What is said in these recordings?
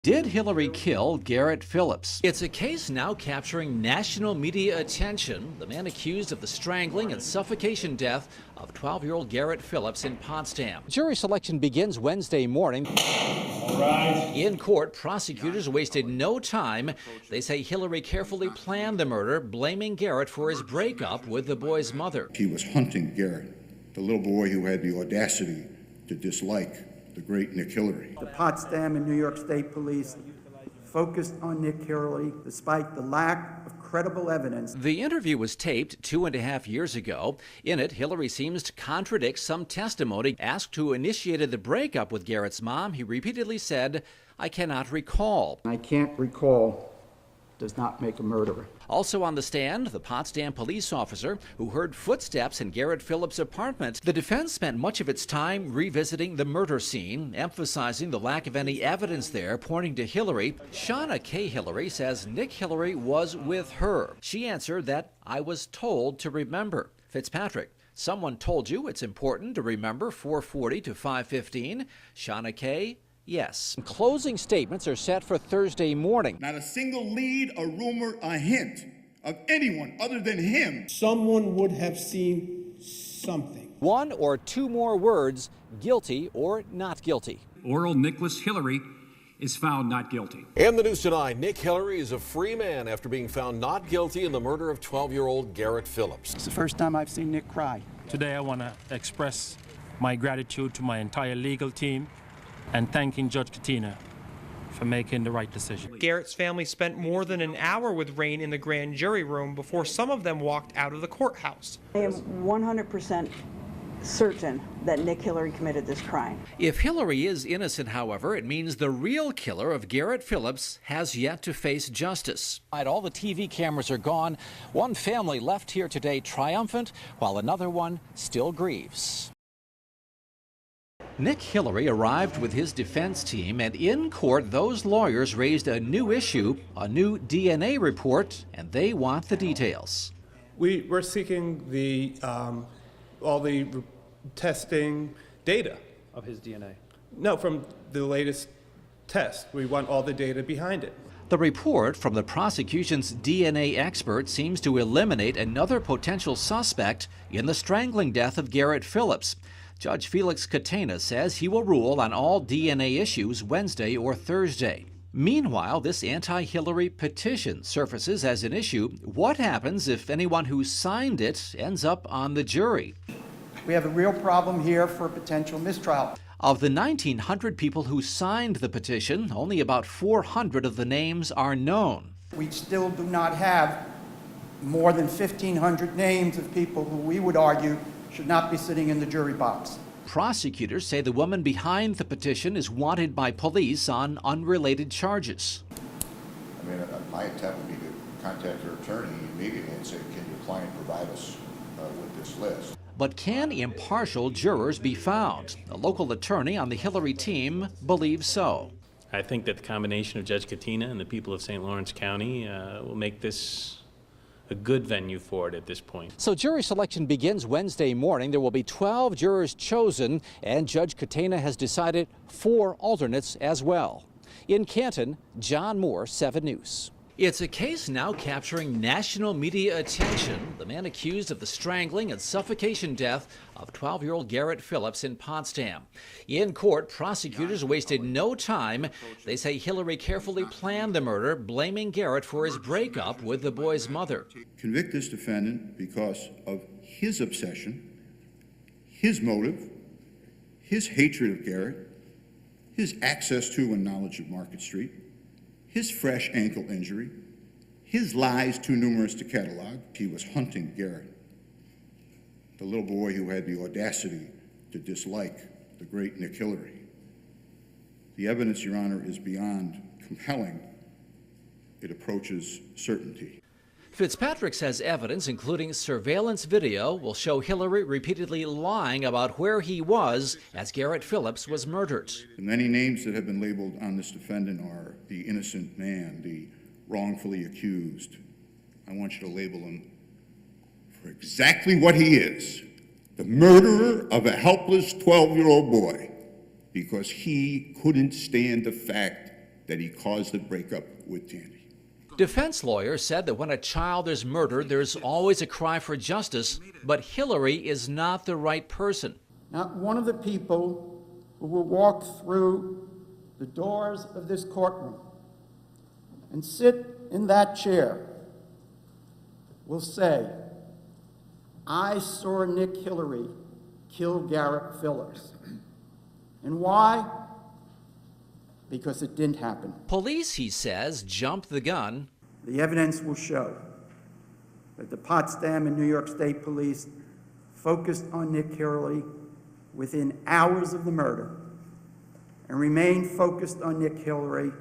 Did Hillary kill Garrett Phillips? It's a case now capturing national media attention. The man accused of the strangling and suffocation death of 12-year-old Garrett Phillips in Potsdam. Jury selection begins Wednesday morning. All right. In court, prosecutors wasted no time. They say Hillary carefully planned the murder, blaming Garrett for his breakup with the boy's mother. He was hunting Garrett, the little boy who had the audacity to dislike the great Nick Hillary. The Potsdam and New York State Police focused on Nick Hillary despite the lack of credible evidence. The interview was taped 2.5 years ago. In it, Hillary seems to contradict some testimony. Asked who initiated the breakup with Garrett's mom, he repeatedly said, "I cannot recall." I can't recall does not make a murderer. Also on the stand, the Potsdam police officer who heard footsteps in Garrett Phillips' apartment. The defense spent much of its time revisiting the murder scene, emphasizing the lack of any evidence there pointing to Hillary. Shauna K. Hillary says Nick Hillary was with her. She answered that "I was told to remember." Fitzpatrick: "Someone told you it's important to remember 4:40 to 5:15? Shauna K.: "Yes." Closing statements are set for Thursday morning. Not a single lead, a rumor, a hint of anyone other than him. Someone would have seen something. One or two more words: guilty or not guilty. Oral Nicholas Hillary is found not guilty. And the news tonight, Nick Hillary is a free man after being found not guilty in the murder of 12-year-old Garrett Phillips. It's the first time I've seen Nick cry. Today I want to express my gratitude to my entire legal team and thanking Judge Katina for making the right decision. Garrett's family spent more than an hour with Rain in the grand jury room before some of them walked out of the courthouse. I am 100% certain that Nick Hillary committed this crime. If Hillary is innocent, however, it means the real killer of Garrett Phillips has yet to face justice. All the TV cameras are gone. One family left here today triumphant, while another one still grieves. Nick Hillary arrived with his defense team, and in court, those lawyers raised a new issue, a new DNA report, and they want the details. We're seeking all the testing data. Of his DNA? No, from the latest test. We want all the data behind it. The report from the prosecution's DNA expert seems to eliminate another potential suspect in the strangling death of Garrett Phillips. Judge Felix Catena says he will rule on all DNA issues Wednesday or Thursday. Meanwhile, this anti-Hillary petition surfaces as an issue. What happens if anyone who signed it ends up on the jury? We have a real problem here for potential mistrial. Of the 1,900 people who signed the petition, only about 400 of the names are known. We still do not have more than 1,500 names of people who we would argue should not be sitting in the jury box. Prosecutors say the woman behind the petition is wanted by police on unrelated charges. I mean, my attempt would be to contact her attorney immediately and say, can your client provide us with this list? But can impartial jurors be found? A local attorney on the Hillary team believes so. I think that the combination of Judge Katina and the people of St. Lawrence County will make this a good venue for it at this point. So jury selection begins Wednesday morning. There will be 12 jurors chosen, and Judge Catena has decided 4 alternates as well. In Canton, John Moore, 7 News. It's a case now capturing national media attention. The man accused of the strangling and suffocation death of 12-year-old Garrett Phillips in Potsdam. In court, prosecutors wasted no time. They say Hillary carefully planned the murder, blaming Garrett for his breakup with the boy's mother. Convict this defendant because of his obsession, his motive, his hatred of Garrett, his access to and knowledge of Market Street, his fresh ankle injury, his lies too numerous to catalog. He was hunting Garrett, the little boy who had the audacity to dislike the great Nick Hillary. The evidence, Your Honor, is beyond compelling. It approaches certainty. Fitzpatrick says evidence, including surveillance video, will show Hillary repeatedly lying about where he was as Garrett Phillips was murdered. The many names that have been labeled on this defendant are the innocent man, the wrongfully accused. I want you to label him for exactly what he is, the murderer of a helpless 12-year-old boy, because he couldn't stand the fact that he caused the breakup with Tandy. Defense lawyers said that when a child is murdered, there's always a cry for justice, but Hillary is not the right person. Not one of the people who will walk through the doors of this courtroom and sit in that chair will say, I saw Nick Hillary kill Garrett Phillips. And why? Because it didn't happen. Police, he says, jumped the gun. The evidence will show that the Potsdam and New York State Police focused on Nick Hillary within hours of the murder and remained focused on Nick Hillary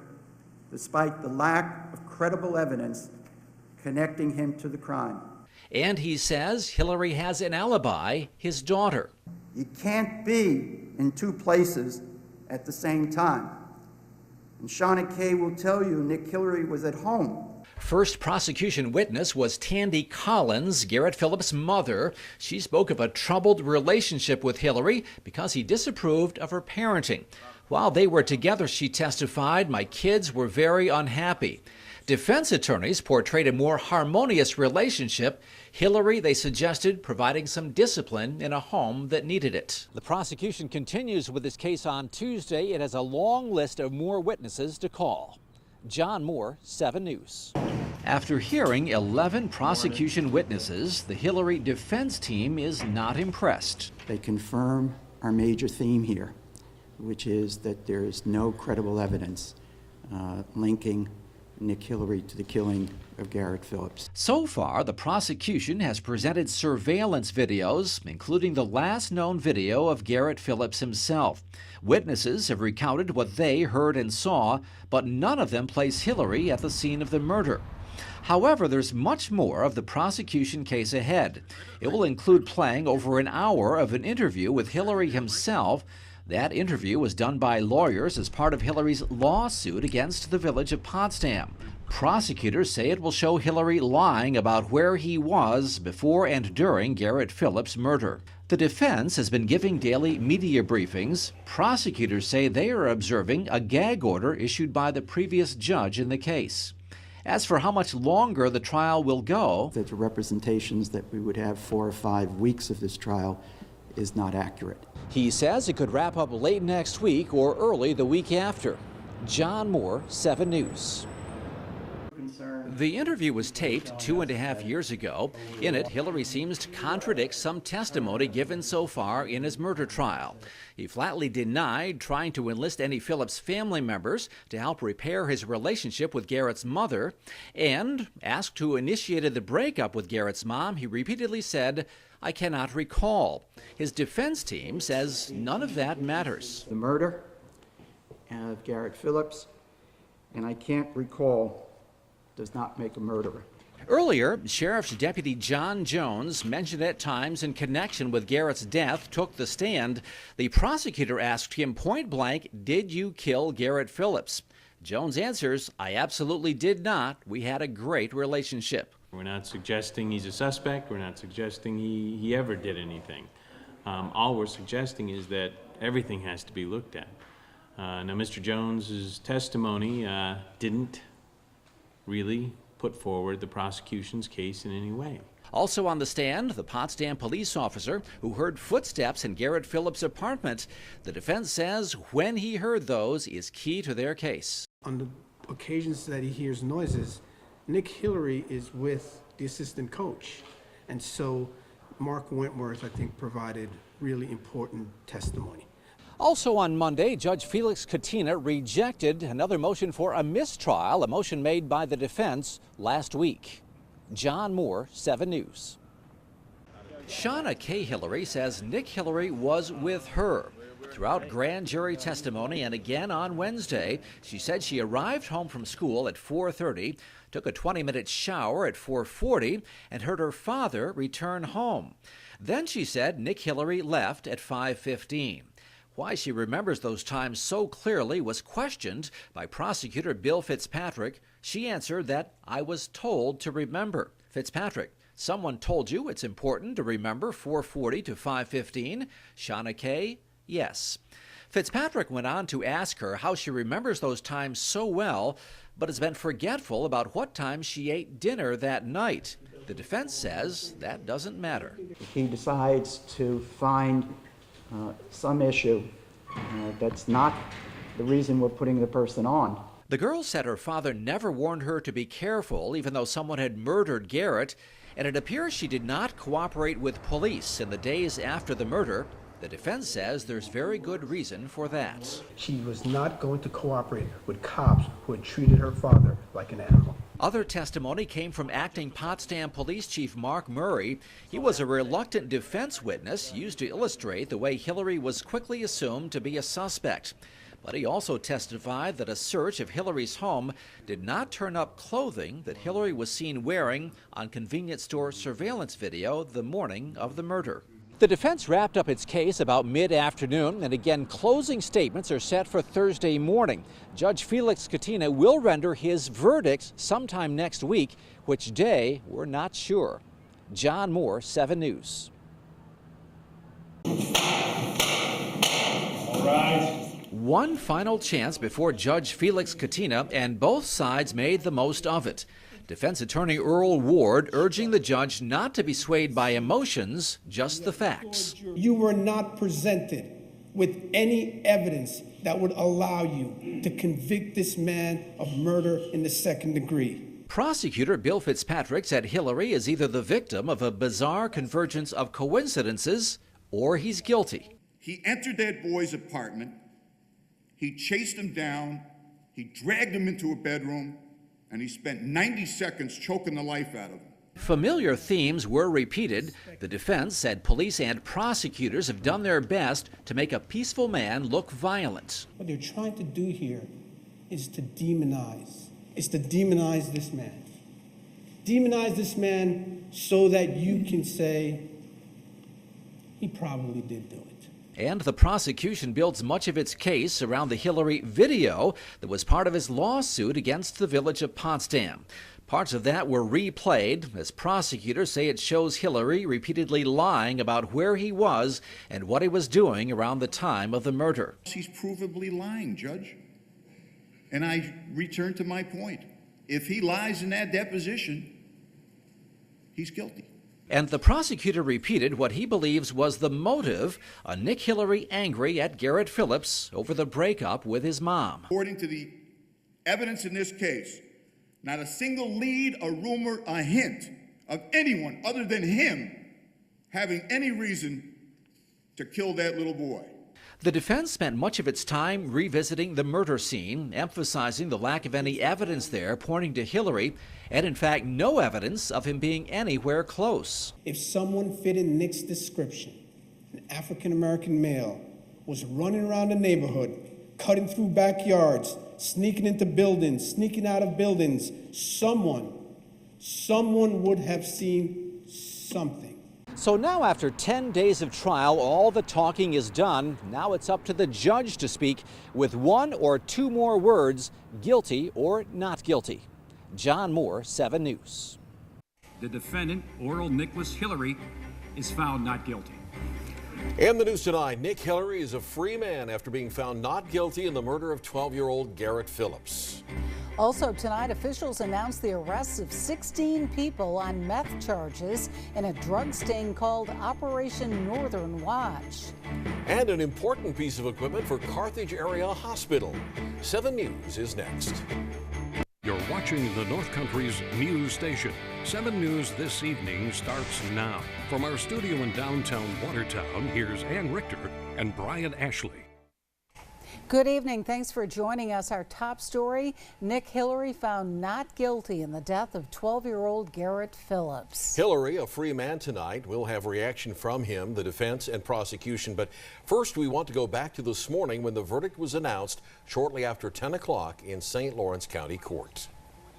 despite the lack of credible evidence connecting him to the crime. And he says Hillary has an alibi, his daughter. You can't be in two places at the same time. And Shauna Kay will tell you Nick Hillary was at home. First prosecution witness was Tandy Collins, Garrett Phillips' mother. She spoke of a troubled relationship with Hillary because he disapproved of her parenting. While they were together, she testified, my kids were very unhappy. Defense attorneys portrayed a more harmonious relationship. Hillary, they suggested, providing some discipline in a home that needed it. The prosecution continues with this case on Tuesday. It has a long list of more witnesses to call. John Moore, 7 News. After hearing 11 prosecution witnesses, the Hillary defense team is not impressed. They confirm our major theme here, which is that there is no credible evidence linking Nick Hillary to the killing of Garrett Phillips. So far, the prosecution has presented surveillance videos, including the last known video of Garrett Phillips himself. Witnesses have recounted what they heard and saw, but none of them place Hillary at the scene of the murder. However, there's much more of the prosecution case ahead. It will include playing over an hour of an interview with Hillary himself. That interview was done by lawyers as part of Hillary's lawsuit against the village of Potsdam. Prosecutors say it will show Hillary lying about where he was before and during Garrett Phillips' murder. The defense has been giving daily media briefings. Prosecutors say they are observing a gag order issued by the previous judge in the case. As for how much longer the trial will go, that the representations that we would have 4 or 5 weeks of this trial is not accurate. He says it could wrap up late next week or early the week after. John Moore, 7 News. The interview was taped 2.5 years ago. In it, Hillary seems to contradict some testimony given so far in his murder trial. He flatly denied trying to enlist any Phillips family members to help repair his relationship with Garrett's mother. And asked who initiated the breakup with Garrett's mom, he repeatedly said, I cannot recall. His defense team says none of that matters. The murder of Garrett Phillips, and I can't recall, does not make a murderer. Earlier, Sheriff's Deputy John Jones, mentioned at times in connection with Garrett's death, took the stand. The prosecutor asked him point blank, did you kill Garrett Phillips? Jones answers, I absolutely did not. We had a great relationship. We're not suggesting he's a suspect. We're not suggesting he ever did anything. All we're suggesting is that everything has to be looked at. Now, Mr. Jones's testimony didn't really put forward the prosecution's case in any way. Also on the stand, the Potsdam police officer who heard footsteps in Garrett Phillips' apartment. The defense says when he heard those is key to their case. On the occasions that he hears noises, Nick Hillary is with the assistant coach. And so Mark Wentworth, I think, provided really important testimony. Also on Monday, Judge Felix Katina rejected another motion for a mistrial, a motion made by the defense last week. John Moore, 7 News. Shauna Kay Hillary says Nick Hillary was with her. Throughout grand jury testimony and again on Wednesday, she said she arrived home from school at 4:30, took a 20-minute shower at 4:40, and heard her father return home. Then she said Nick Hillary left at 5:15. Why she remembers those times so clearly was questioned by prosecutor Bill Fitzpatrick. She answered that I was told to remember. Fitzpatrick, someone told you it's important to remember 4:40 to 5:15? Shauna Kay, yes. Fitzpatrick went on to ask her how she remembers those times so well, but has been forgetful about what time she ate dinner that night. The defense says that doesn't matter. If he decides to find some issue that's not the reason we're putting the person on. The girl said her father never warned her to be careful, even though someone had murdered Garrett, and it appears she did not cooperate with police in the days after the murder. The defense says there's very good reason for that. She was not going to cooperate with cops who had treated her father like an animal. Other testimony came from acting Potsdam Police Chief Mark Murray. He was a reluctant defense witness used to illustrate the way Hillary was quickly assumed to be a suspect. But he also testified that a search of Hillary's home did not turn up clothing that Hillary was seen wearing on convenience store surveillance video the morning of the murder. The defense wrapped up its case about mid-afternoon, and again, closing statements are set for Thursday morning. Judge Felix Katina will render his verdict sometime next week. Which day, we're not sure. John Moore, 7 News. All right. One final chance before Judge Felix Katina, and both sides made the most of it. Defense attorney Earl Ward urging the judge not to be swayed by emotions, just the facts. You were not presented with any evidence that would allow you to convict this man of murder in the second degree. Prosecutor Bill Fitzpatrick said Hillary is either the victim of a bizarre convergence of coincidences or he's guilty. He entered that boy's apartment, he chased him down, he dragged him into a bedroom, and he spent 90 seconds choking the life out of him. Familiar themes were repeated. The defense said police and prosecutors have done their best to make a peaceful man look violent. What they're trying to do here is to demonize this man. Demonize this man so that you can say, he probably did do it. And the prosecution builds much of its case around the Hillary video that was part of his lawsuit against the village of Potsdam. Parts of that were replayed as prosecutors say it shows Hillary repeatedly lying about where he was and what he was doing around the time of the murder. He's provably lying, Judge. And I return to my point. If he lies in that deposition, he's guilty. And the prosecutor repeated what he believes was the motive, a Nick Hillary angry at Garrett Phillips over the breakup with his mom. According to the evidence in this case, not a single lead, a rumor, a hint of anyone other than him having any reason to kill that little boy. The defense spent much of its time revisiting the murder scene, emphasizing the lack of any evidence there pointing to Hillary, and in fact no evidence of him being anywhere close. If someone fit in Nick's description, an African-American male, was running around the neighborhood, cutting through backyards, sneaking into buildings, sneaking out of buildings, someone would have seen something. So now after 10 days of trial, all the talking is done. Now it's up to the judge to speak with one or two more words, guilty or not guilty. John Moore, 7 News. The defendant, Oral Nicholas Hillary, is found not guilty. And the news tonight, Nick Hillary is a free man after being found not guilty in the murder of 12-year-old Garrett Phillips. Also tonight, officials announced the arrests of 16 people on meth charges in a drug sting called Operation Northern Watch. And an important piece of equipment for Carthage Area Hospital. 7 News is next. You're watching the North Country's news station. 7 News this evening starts now. From our studio in downtown Watertown, here's Ann Richter and Brian Ashley. Good evening. Thanks for joining us. Our top story, Nick Hillary found not guilty in the death of 12-year-old Garrett Phillips. Hillary, a free man tonight. We'll have reaction from him, the defense and prosecution. But first, we want to go back to this morning when the verdict was announced shortly after 10 o'clock in St. Lawrence County Court.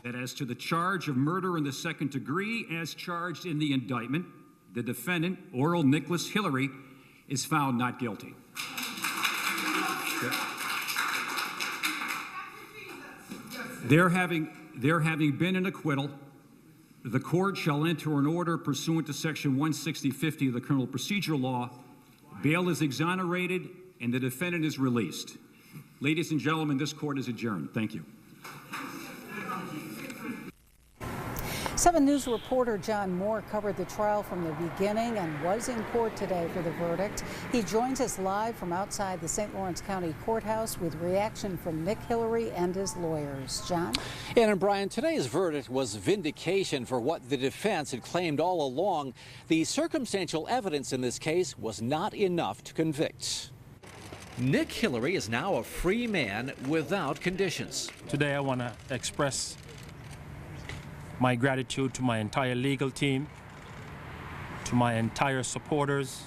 That as to the charge of murder in the second degree, as charged in the indictment, the defendant, Oral Nicholas Hillary, is found not guilty. There having been an acquittal, the court shall enter an order pursuant to section 16050 of the criminal procedure law. Bail is exonerated and the defendant is released. Ladies and gentlemen, this court is adjourned. Thank you. 7 News reporter John Moore covered the trial from the beginning and was in court today for the verdict. He joins us live from outside the St. Lawrence County Courthouse with reaction from Nick Hillary and his lawyers. John? And Brian, today's verdict was vindication for what the defense had claimed all along. The circumstantial evidence in this case was not enough to convict. Nick Hillary is now a free man without conditions. Today I want to express my gratitude to my entire legal team, to my entire supporters,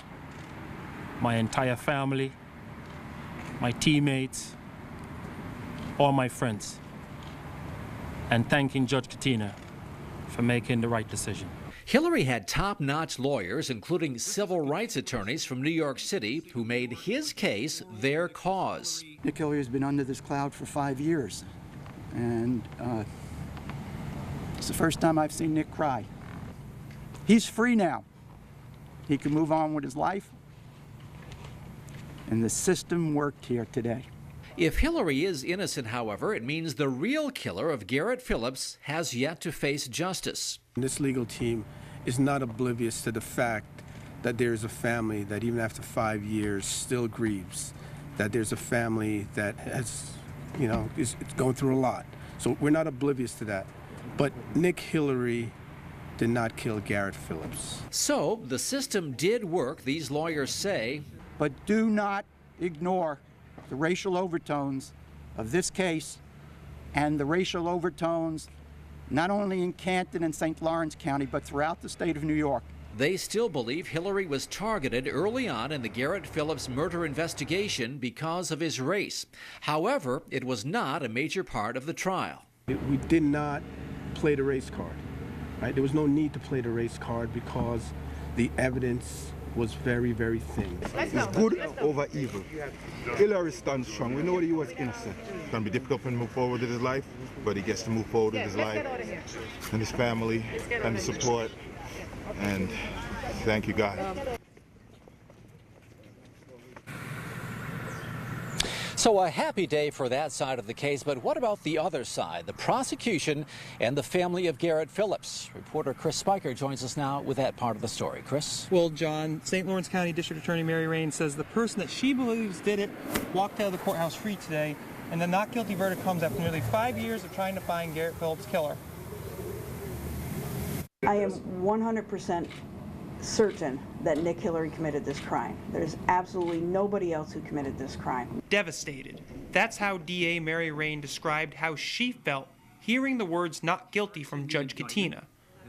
my entire family, my teammates, all my friends, and thanking Judge Katina for making the right decision. Hillary had top-notch lawyers, including civil rights attorneys from New York City, who made his case their cause. Nick Hillary has been under this cloud for 5 years, and it's the first time I've seen Nick cry. He's free now. He can move on with his life, and the system worked here today. If Hillary is innocent, however, it means the real killer of Garrett Phillips has yet to face justice. This legal team is not oblivious to the fact that there's a family that even after 5 years still grieves, that there's a family that has, is going through a lot. So we're not oblivious to that. But Nick Hillary did not kill Garrett Phillips. So the system did work, these lawyers say. But do not ignore the racial overtones of this case and the racial overtones not only in Canton and St. Lawrence County, but throughout the state of New York. They still believe Hillary was targeted early on in the Garrett Phillips murder investigation because of his race. However, it was not a major part of the trial. We did not play the race card, right? There was no need to play the race card because the evidence was very, very thin. It's good over evil. Hillary stands strong. We know that he was innocent. It's going to be difficult for him to move forward with his life, but he gets to move forward with his life and his family and the support. And thank you, God. So a happy day for that side of the case, but what about the other side, the prosecution and the family of Garrett Phillips? Reporter Chris Spiker joins us now with that part of the story. Chris? Well, John, St. Lawrence County District Attorney Mary Rain says the person that she believes did it walked out of the courthouse free today, and the not guilty verdict comes after nearly 5 years of trying to find Garrett Phillips' killer. I am 100% certain that Nick Hillary committed this crime. There's absolutely nobody else who committed this crime. Devastated. That's how DA Mary Rain described how she felt hearing the words not guilty from Judge Katina.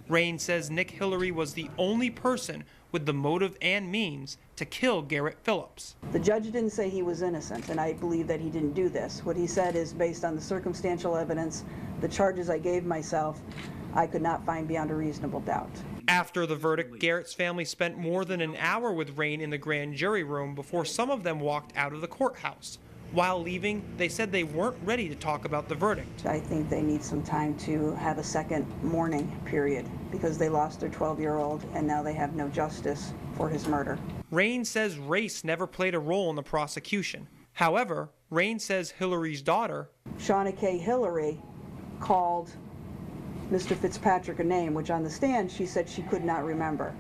Rain says Nick Hillary was the only person with the motive and means to kill Garrett Phillips. The judge didn't say he was innocent, and I believe that he didn't do this. What he said is based on the circumstantial evidence, the charges I gave myself, I could not find beyond a reasonable doubt. After the verdict, Garrett's family spent more than an hour with Rain in the grand jury room before some of them walked out of the courthouse. While leaving, they said they weren't ready to talk about the verdict. I think they need some time to have a second mourning period because they lost their 12-year-old and now they have no justice for his murder. Rain says race never played a role in the prosecution. However, Rain says Hillary's daughter, Shauna K. Hillary, called Mr. Fitzpatrick a name, which on the stand she said she could not remember.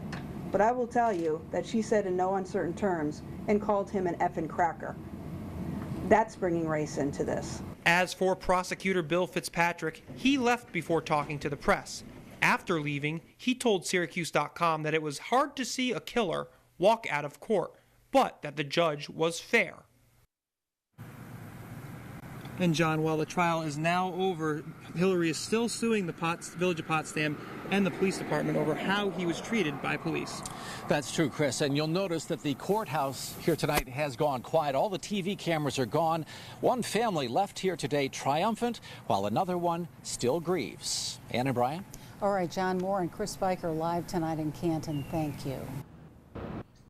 But I will tell you that she said in no uncertain terms and called him an effing cracker. That's bringing race into this. As for prosecutor Bill Fitzpatrick, he left before talking to the press. After leaving, he told Syracuse.com that it was hard to see a killer walk out of court, but that the judge was fair. And John, while the trial is now over, Hillary is still suing the Village of Potsdam and the police department over how he was treated by police. That's true, Chris, and you'll notice that the courthouse here tonight has gone quiet. All the TV cameras are gone. One family left here today triumphant, while another one still grieves. Ann and Brian? All right, John Moore and Chris Spiker live tonight in Canton. Thank you.